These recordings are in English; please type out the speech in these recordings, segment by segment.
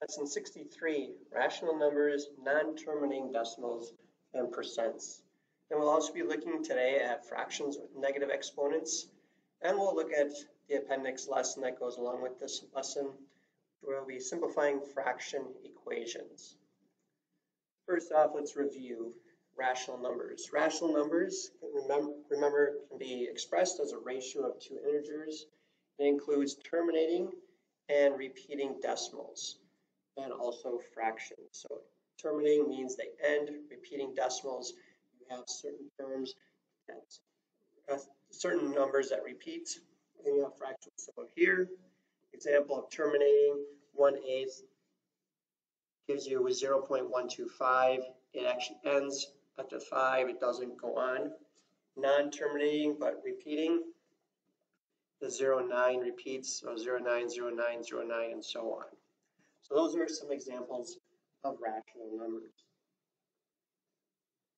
Lesson 63, rational numbers, non-terminating decimals, and percents. And we'll also be looking today at fractions with negative exponents, and we'll look at the appendix lesson that goes along with this lesson. We'll be simplifying fraction equations. First off, let's review rational numbers. Rational numbers, remember, can be expressed as a ratio of two integers. It includes terminating and repeating decimals, and also fractions. So terminating means they end. Repeating decimals, you have certain terms that certain numbers that repeat, and you have fractions. So here, example of terminating, 1/8 gives you 0.125. It actually ends at the 5. It doesn't go on. Non-terminating but repeating, the 0.9 repeats, so 0.9, 0.9, 0.9, and so on. So those are some examples of rational numbers.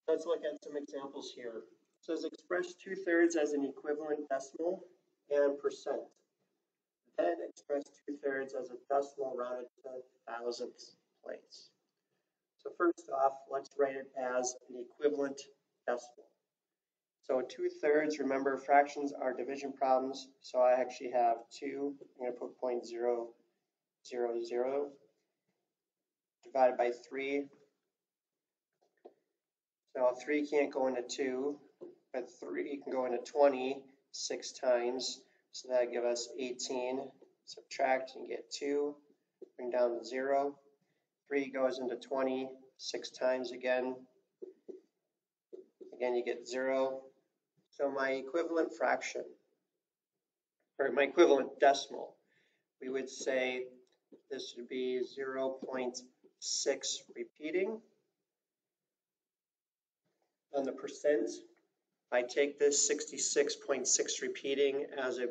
Let's look at some examples here. It says express 2/3 as an equivalent decimal and percent. Then express 2/3 as a decimal rounded to the thousandth place. So first off, let's write it as an equivalent decimal. So 2/3, remember fractions are division problems, so I actually have 2, I'm going to put 0.000 divided by 3. So 3 can't go into 2, but 3 can go into 20 6 times, so that gives us 18. Subtract and get 2, bring down the 0. 3 goes into 20 6 times again. Again, you get 0. So my equivalent fraction, or my equivalent decimal, we would say this would be 0.6 repeating. On the percent, I take this 66.6 repeating as a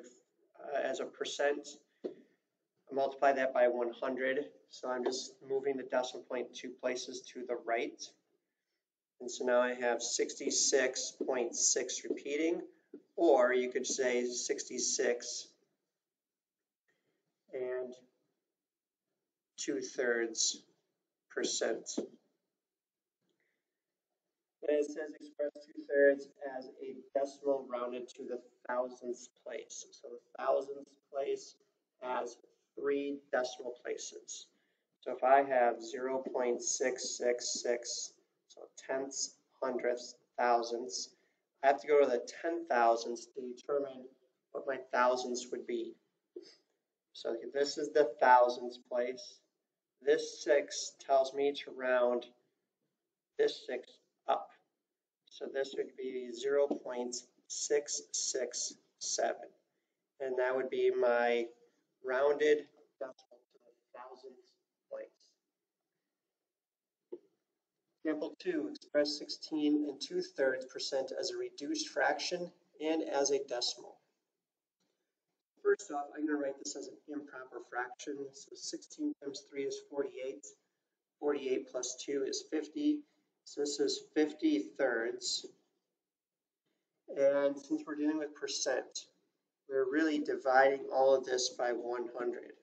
percent. I multiply that by 100, so I'm just moving the decimal point 2 places to the right. And so now I have 66.6 repeating, or you could say 66 and 2/3%. And it says express 2/3 as a decimal rounded to the thousandth place. So the thousandth place has 3 decimal places. So if I have 0.666, so tenths, hundredths, thousandths, I have to go to the 10,000ths to determine what my thousandths would be. So this is the thousandths place. This 6 tells me to round this 6 up. So this would be 0.667. And that would be my rounded decimal to the thousandth place. Example 2, express 16 and 2/3% as a reduced fraction and as a decimal. First off, I'm going to write this as an improper fraction. So 16 times 3 is 48. 48 plus 2 is 50. So this is 50/3. And since we're dealing with percent, we're really dividing all of this by 100.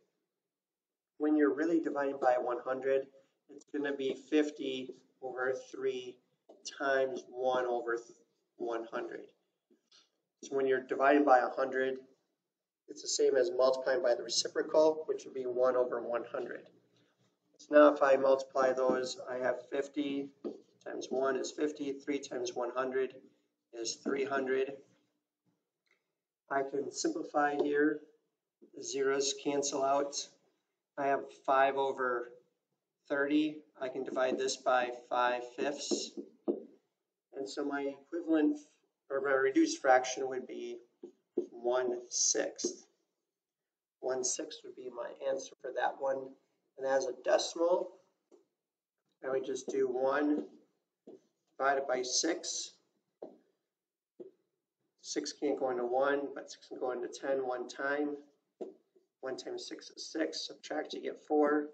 When you're really dividing by 100, it's going to be 50 over 3 times 1 over 100. So when you're dividing by 100, it's the same as multiplying by the reciprocal, which would be 1 over 100. So now if I multiply those, I have 50 times 1 is 50, 3 times 100 is 300. I can simplify here. The zeros cancel out. I have 5 over 30. I can divide this by 5/5. And so my equivalent, or my reduced fraction would be 1/6. 1/6 would be my answer for that one. And as a decimal, I would just do 1 divided by 6. 6 can't go into 1, but 6 can go into 10 one time. 1 times 6 is 6. Subtract, you get 4.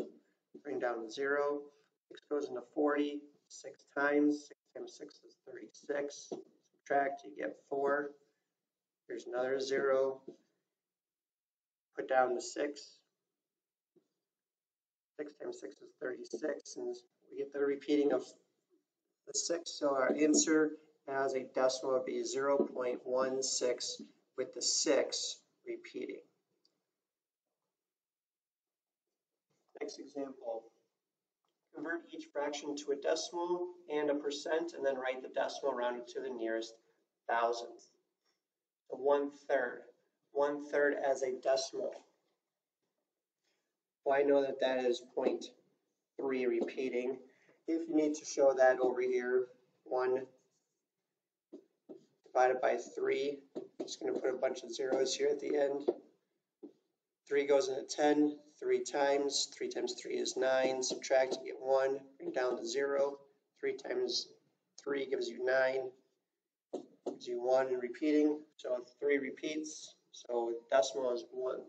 Bring down 0. 6 goes into 40 6 times. 6 times 6 is 36. Subtract, you get 4. Here's another 0. Put down the 6. 6 times 6 is 36, and we get the repeating of the 6, so our answer as a decimal would be 0.16 with the 6 repeating. Next example. Convert each fraction to a decimal and a percent, and then write the decimal rounded to the nearest thousandth. So 1/3. 1/3 as a decimal. Well, I know that that is 0.3 repeating. If you need to show that over here, 1 divided by 3, I'm just going to put a bunch of zeros here at the end. 3 goes into 10, 3 times 3 is 9, subtract, you get 1, bring down to 0, 3 times 3 gives you 9, gives you 1 and repeating, so 3 repeats, so decimal is 1.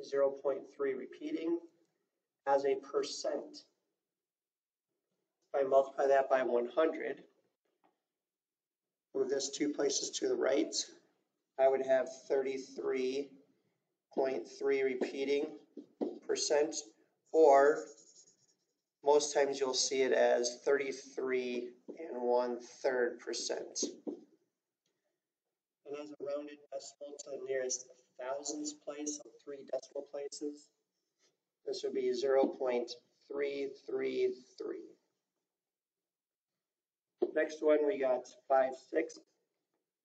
0.3 repeating as a percent. If I multiply that by 100, move this 2 places to the right, I would have 33.3 repeating percent, or most times you'll see it as 33 1/3%. And as a rounded decimal to the nearest thousandths place of 3 decimal places, this would be 0.333. Next one, we got 5/6.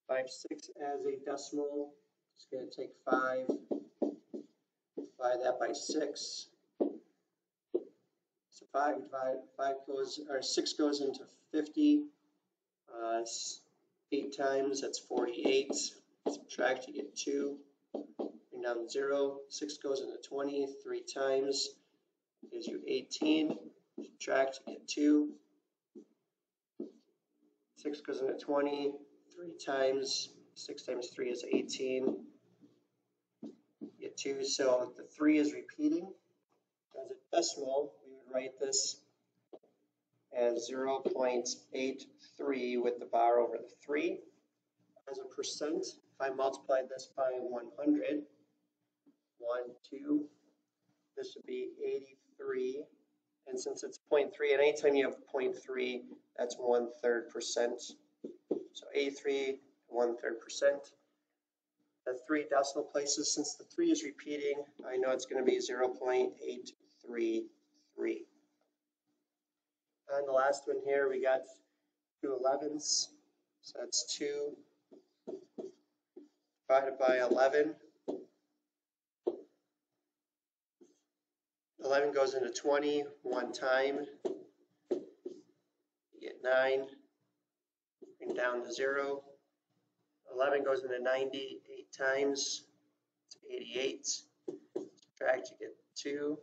5/6 as a decimal. Just going to take 5, divide that by 6. So 6 goes into 50. 8 times, that's 48. Subtract, you get 2. Bring down 0. 6 goes into 20 3 times, gives you 18. Subtract, you get 2. 6 goes into 20 3 times. 6 times 3 is 18. You get 2. So the 3 is repeating. As a decimal, we would write this as 0.83 with the bar over the 3. As a percent, if I multiply this by 100, 1, 2, this would be 83. And since it's 0.3, and anytime you have 0.3, that's 1/3%. So 83, 1/3%. The 3 decimal places, since the 3 is repeating, I know it's going to be 0.833. And the last one here, we got 2 11ths. So that's 2 divided by 11. 11 goes into 20 1 time. You get 9. Bring down to 0. 11 goes into 90 8 times. It's 88. Subtract, you get 2.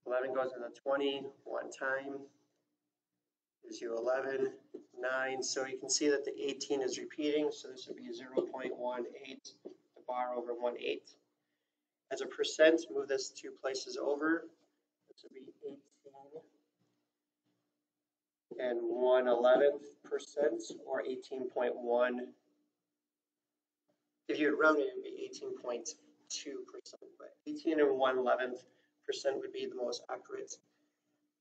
11 goes into 20 1 time. Gives you 11, 9. So you can see that the 18 is repeating. So this would be 0.18, the bar over 1/8. As a percent, move this 2 places over. This would be 18 and 1/11%, or 18.1. If you would round it, it would be 18.2%, but 18 and 1/11% would be the most accurate.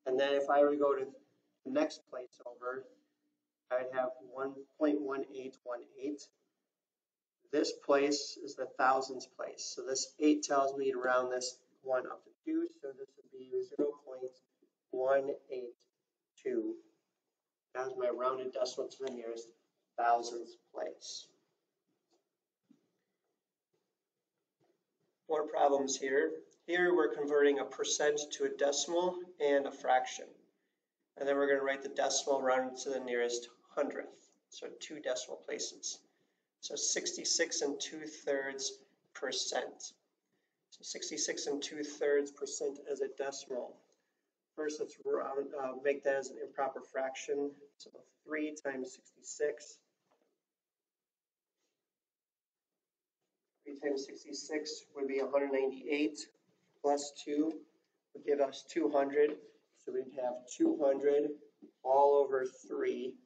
And then if I were to go to the next place over, I'd have 1.1818. This place is the thousandths place. So this 8 tells me to round this 1 up to 2. So this would be 0.182 as my rounded decimal to the nearest thousandths place. More problems here. Here we're converting a percent to a decimal and a fraction. And then we're going to write the decimal rounded to the nearest hundredth. So 2 decimal places. So 66 2/3%. So 66 2/3% as a decimal. First, let's make that as an improper fraction. So 3 times 66. 3 times 66 would be 198 plus 2 would give us 200. So we'd have 200 all over 3.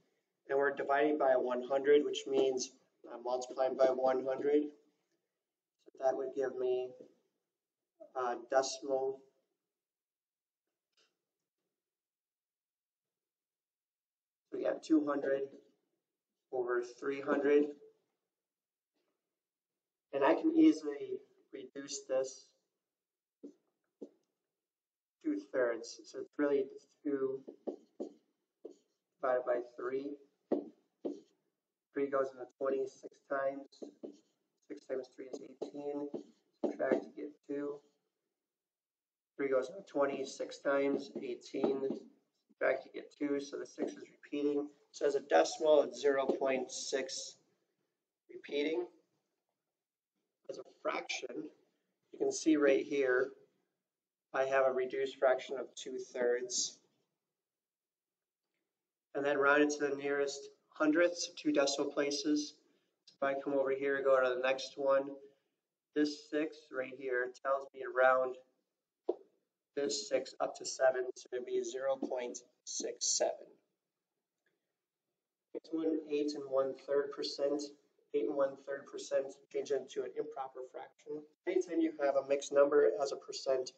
And we're dividing by 100, which means multiplying by 100. So that would give me decimal we got 200 over 300. And I can easily reduce this 2/3. So it's really 2 divided by 3. 3 goes into 26 times. 6 times 3 is 18. Subtract to get 2. 3 goes into 26 times. 18. Subtract to get 2. So the 6 is repeating. So as a decimal, it's 0.6 repeating. As a fraction, you can see right here, I have a reduced fraction of 2/3. And then round it to the nearest hundredths, 2 decimal places. So if I come over here, go to the next one, this 6 right here tells me to round this 6 up to 7, so it'd be 0.67. Next one, 8 1/3%. 8 1/3%, change it into an improper fraction. Anytime you have a mixed number as a percent,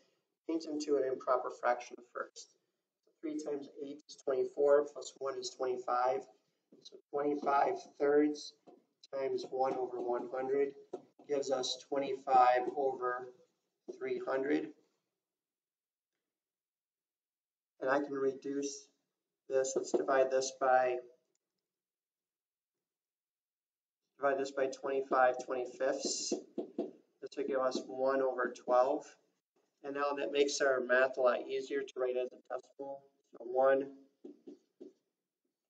change it into an improper fraction first. 3 times 8 is 24, plus 1 is 25. So 25/3 times 1 over 100 gives us 25 over 300. And I can reduce this. Let's divide this by 25 25ths. This would give us 1 over 12. And now that makes our math a lot easier to write as a decimal. So 1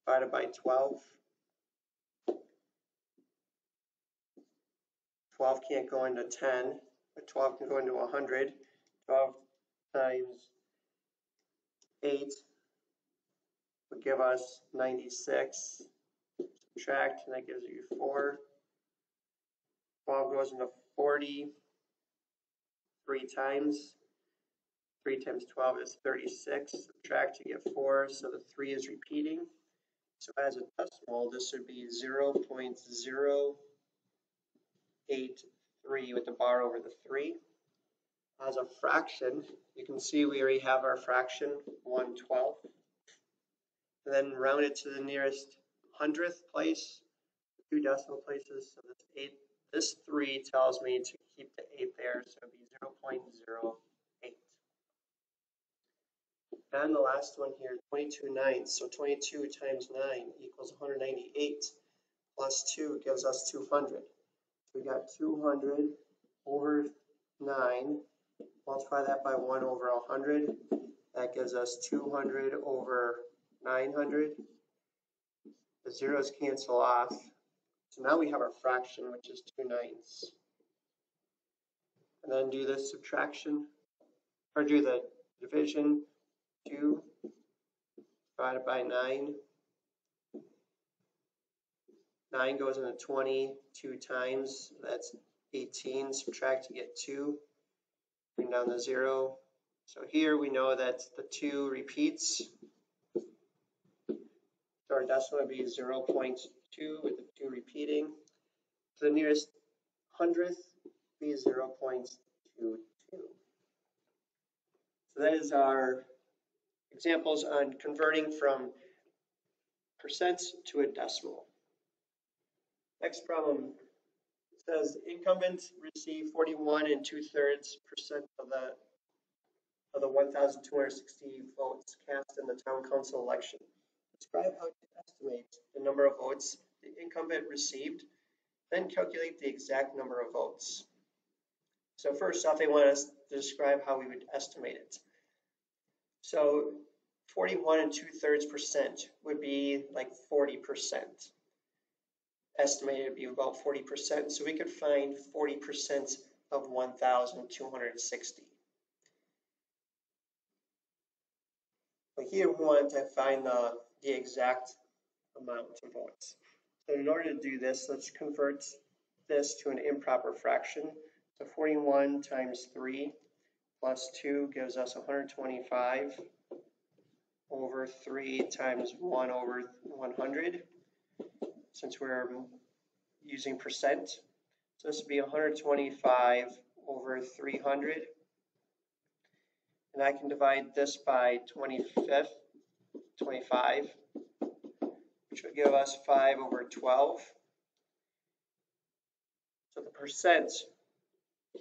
divided by 12. 12 can't go into 10, but 12 can go into 100. 12 times 8 would give us 96. Subtract, and that gives you 4. 12 goes into 40 3 times. 3 times 12 is 36. Subtract to get 4, so the 3 is repeating. So as a decimal, this would be 0.083 with the bar over the 3. As a fraction, you can see we already have our fraction, 1/12. And then round it to the nearest hundredth place, 2 decimal places. So this 3 tells me to keep the 8 there, so it would be 0.08. And the last one here, 22/9. So 22 times 9 equals 198, plus 2 gives us 200. So we got 200 over 9. Multiply that by 1 over 100. That gives us 200 over 900. The zeros cancel off. So now we have our fraction, which is 2/9. And then do the subtraction, or do the division. 2 divided by 9. 9 goes into 20 2 times. That's 18. Subtract to get 2. Bring down the 0. So here we know that the 2 repeats. So our decimal would be 0.2 with the 2 repeating. So the nearest hundredth would be 0.22. So that is our examples on converting from percents to a decimal. Next problem says incumbents receive 41 2/3% of the 1,260 votes cast in the town council election. Describe how to estimate the number of votes the incumbent received, then calculate the exact number of votes. So first off, they want us to describe how we would estimate it. So 41 2/3% would be like 40%. Estimated to be about 40%. So we could find 40% of 1,260. But here we want to find the exact amount of votes. So in order to do this, let's convert this to an improper fraction. So 41 times 3 plus 2 gives us 125 over 3 times 1 over 100. Since we're using percent, so this would be 125 over 300. And I can divide this by 25. which would give us 5 over 12. So the percent,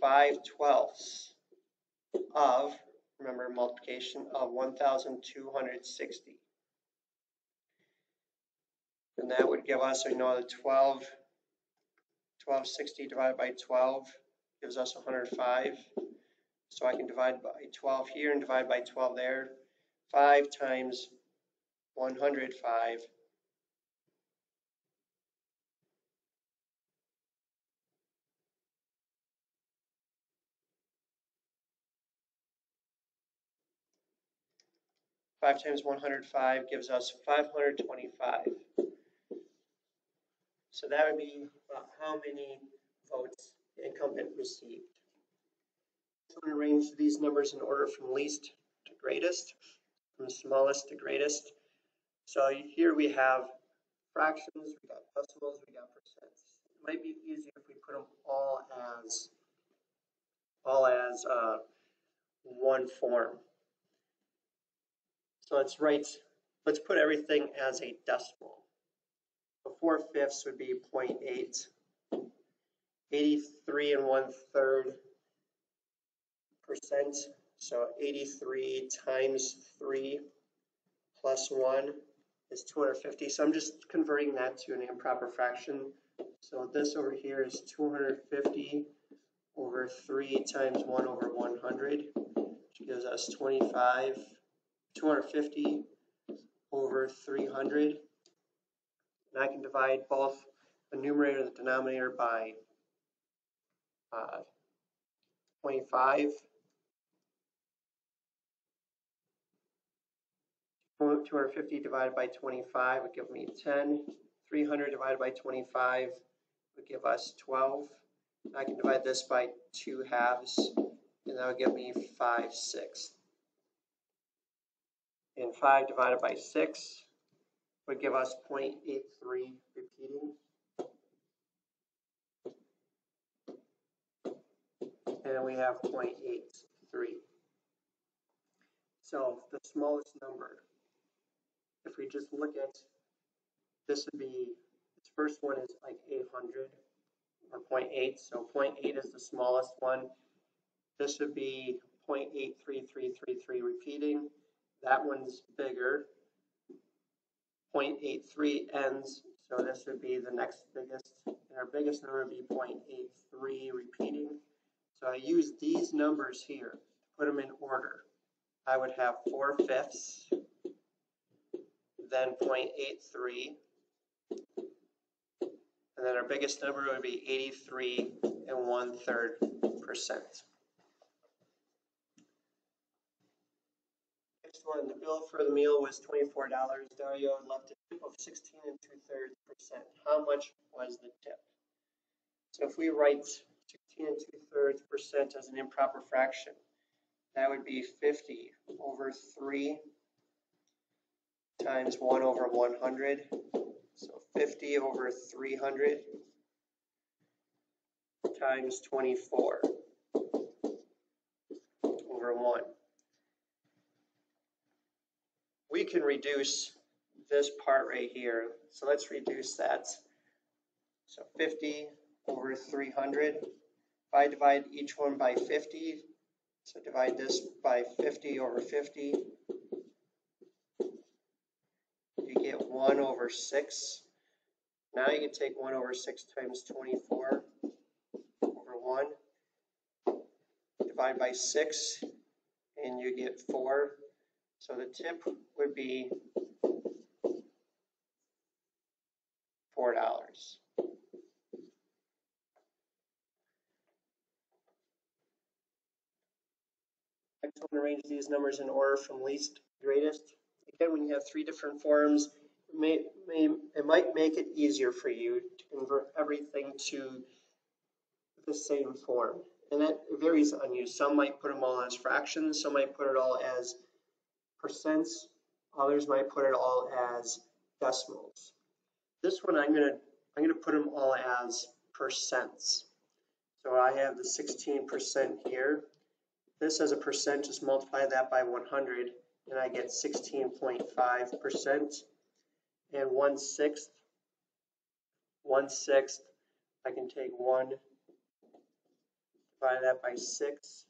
5/12 of, remember multiplication, of 1,260. And that would give us, we know that 1260 divided by 12 gives us 105. So I can divide by 12 here and divide by 12 there. 5 times 105 . 5 times 105 gives us 525. So that would be how many votes the incumbent received. So I'm going to arrange these numbers in order from least to greatest, from smallest to greatest. So here we have fractions, we got decimals, we got percents. It might be easier if we put them all as one form. So let's put everything as a decimal. So 4/5 would be 0.8. 83 1/3%. So 83 times 3 plus 1 is 250. So I'm just converting that to an improper fraction. So this over here is 250 over 3 times 1 over 100, which gives us 250 over 300. And I can divide both the numerator and the denominator by 25. 250 divided by 25 would give me 10. 300 divided by 25 would give us 12. I can divide this by 2 halves, and that would give me 5/6. And 5 divided by 6 would give us 0.83 repeating. And we have 0.83. So the smallest number, if we just look at, this would be, its first one is like 800 or 0.8. So 0.8 is the smallest one. This would be 0.83333 repeating. That one's bigger. 0.83 ends, so this would be the next biggest. And our biggest number would be 0.83 repeating. So I use these numbers here to put them in order. I would have 4/5, then 0.83, and then our biggest number would be 83 1/3%. Next one, the bill for the meal was $24. Dario left a tip of 16 2/3%. How much was the tip? So if we write 16 2/3% as an improper fraction, that would be 50 over 3 times 1 over 100. So 50 over 300 times 24 over 1. We can reduce this part right here. So let's reduce that. So 50 over 300. If I divide each one by 50, so divide this by 50 over 50, you get 1 over 6. Now you can take 1 over 6 times 24 over 1. Divide by 6, and you get 4. So the tip would be $4. Next, I'm going to arrange these numbers in order from least to greatest. Again, when you have 3 different forms, it might make it easier for you to convert everything to the same form. And that varies on you. Some might put them all as fractions, some might put it all as percents, others might put it all as decimals. This one I'm gonna put them all as percents. So I have the 16% here. This as a percent, just multiply that by 100, and I get 16.5%. and 1/6. 1/6, I can take 1, divide that by 6.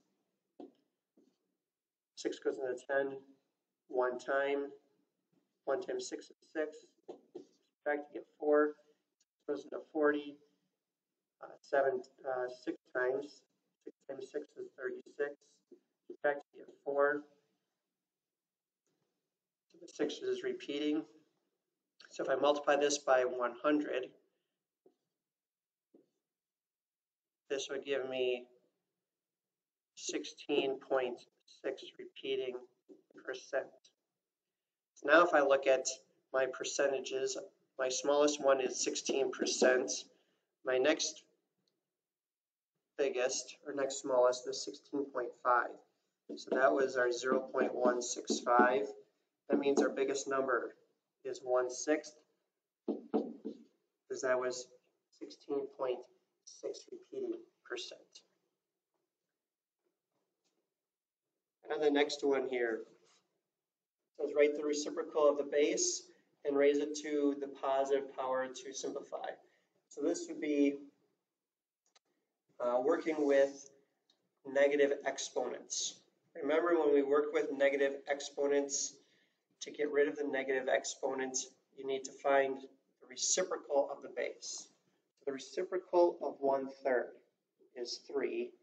6 goes into 10, 1 time. 1 times 6 is 6. Subtract to get 4. 6 goes into 40. 6 times. 6 times 6 is 36. Subtract to get 4. So the 6 is repeating. So if I multiply this by 100, this would give me 16.6 repeating percent. So now if I look at my percentages, my smallest one is 16%. My next biggest, or next smallest, is 16.5. So that was our 0.165. That means our biggest number is 1/6, because that was 16.6 repeating percent. And the next one here says write the reciprocal of the base and raise it to the positive power to simplify. So this would be working with negative exponents. Remember, when we work with negative exponents, to get rid of the negative exponents, you need to find the reciprocal of the base. So the reciprocal of 1/3 is 3,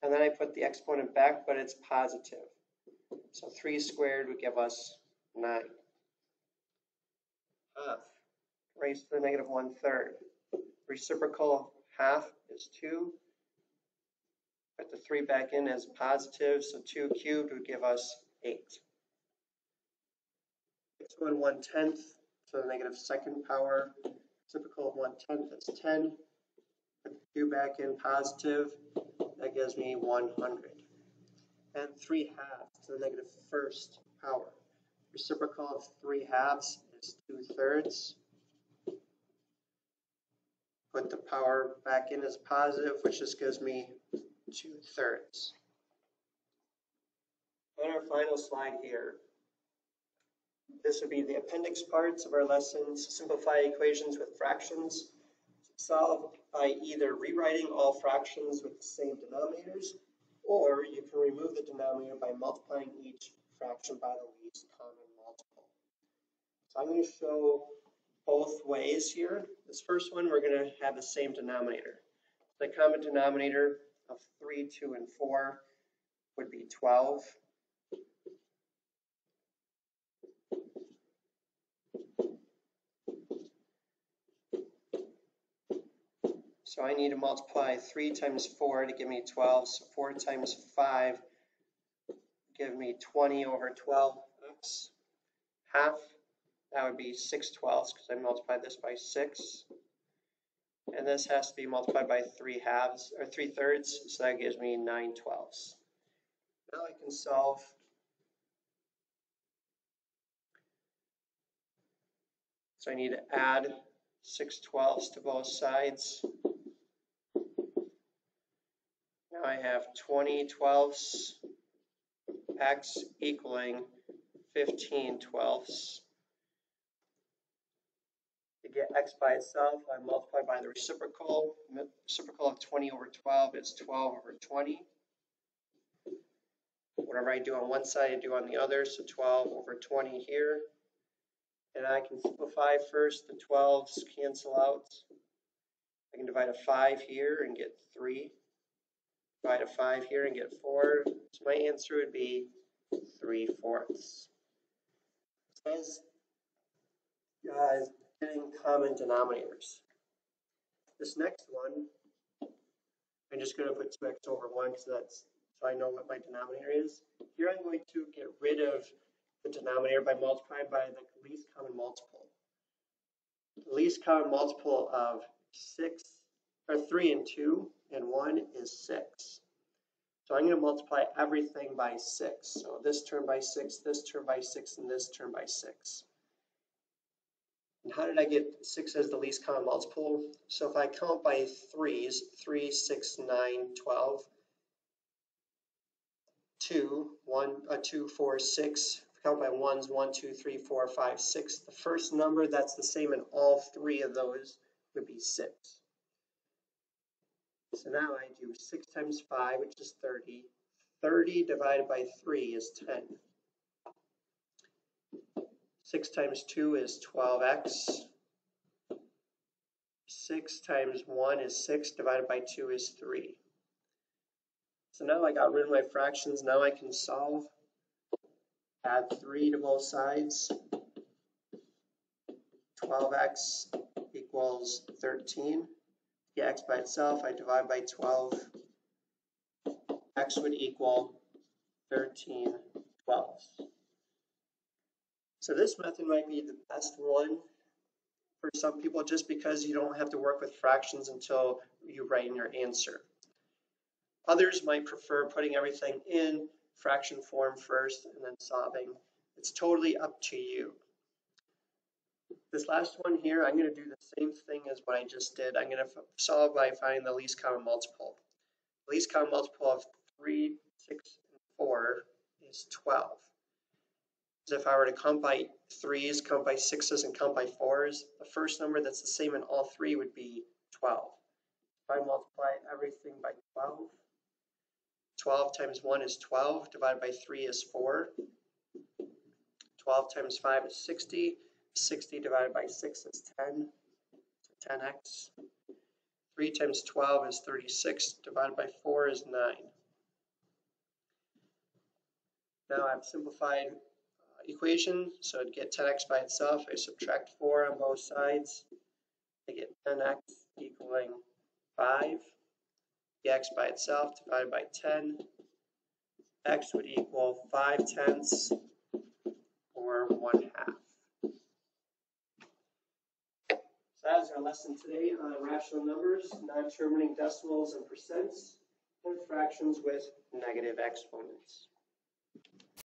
and then I put the exponent back, but it's positive. So 3 squared would give us 9. Half raised to the negative 1/3. Reciprocal of half is 2. Put the 3 back in as positive, so 2 cubed would give us 8. Next one, 1/10, so the negative second power. Reciprocal of 1/10 is 10. Put the 2 back in positive, that gives me 100. And 3/2 to the negative first power. Reciprocal of 3/2 is 2/3. Put the power back in as positive, which just gives me 2/3. On our final slide here, this would be the appendix parts of our lessons. Simplify equations with fractions. Solve by either rewriting all fractions with the same denominators, or you can remove the denominator by multiplying each fraction by the least common multiple. So I'm going to show both ways here. This first one, we're going to have the same denominator. The common denominator of 3, 2, and 4 would be 12. So I need to multiply 3 times 4 to give me 12. So 4 times 5 give me 20 over 12x. Half, that would be 6/12 because I multiplied this by 6. And this has to be multiplied by 3/3, so that gives me 9/12. Now I can solve. So I need to add 6/12 to both sides. Now I have 20/12 x equaling 15/12. To get x by itself, I multiply by the reciprocal. The reciprocal of 20 over 12 is 12 over 20. Whatever I do on one side, I do on the other, so 12 over 20 here. And I can simplify first. The 12s cancel out. I can divide a 5 here and get 3. Divide a 5 here and get 4. So my answer would be 3/4. As getting common denominators. This next one, I'm just going to put 2x over 1 because that's so I know what my denominator is. Here I'm going to get rid of the denominator by multiplying by the least common multiple. The least common multiple of 3 and 2 and 1 is 6. So I'm going to multiply everything by 6. So this term by 6, this term by 6, and this term by 6. And how did I get 6 as the least common multiple? So if I count by 3s, 3, 6, 9, 12, 2, 4, 6, count by ones, 1, 2, 3, 4, 5, 6. The first number that's the same in all three of those would be 6. So now I do 6 times 5, which is 30. 30 divided by 3 is 10. 6 times 2 is 12x. 6 times 1 is 6, divided by 2 is 3. So now I got rid of my fractions. Now I can solve. Add 3 to both sides. 12x equals 13. Yeah, x by itself, I divide by 12. X would equal 13 twelfths. So this method might be the best one for some people just because you don't have to work with fractions until you write in your answer. Others might prefer putting everything in fraction form first and then solving. It's totally up to you. This last one here, I'm going to do the same thing as what I just did. I'm going to solve by finding the least common multiple. The least common multiple of 3, 6, and 4 is 12. So if I were to count by 3s, count by 6s, and count by 4s, the first number that's the same in all three would be 12. If I multiply everything by 12, 12 times 1 is 12, divided by 3 is 4. 12 times 5 is 60. 60 divided by 6 is 10, so 10x. 3 times 12 is 36, divided by 4 is 9. Now I've simplified equation, so to get 10x by itself, I subtract 4 on both sides. I get 10x equaling 5. The x by itself divided by 10. X would equal 5/10 or 1/2. So that is our lesson today on rational numbers, non-terminating decimals and percents, and fractions with negative exponents.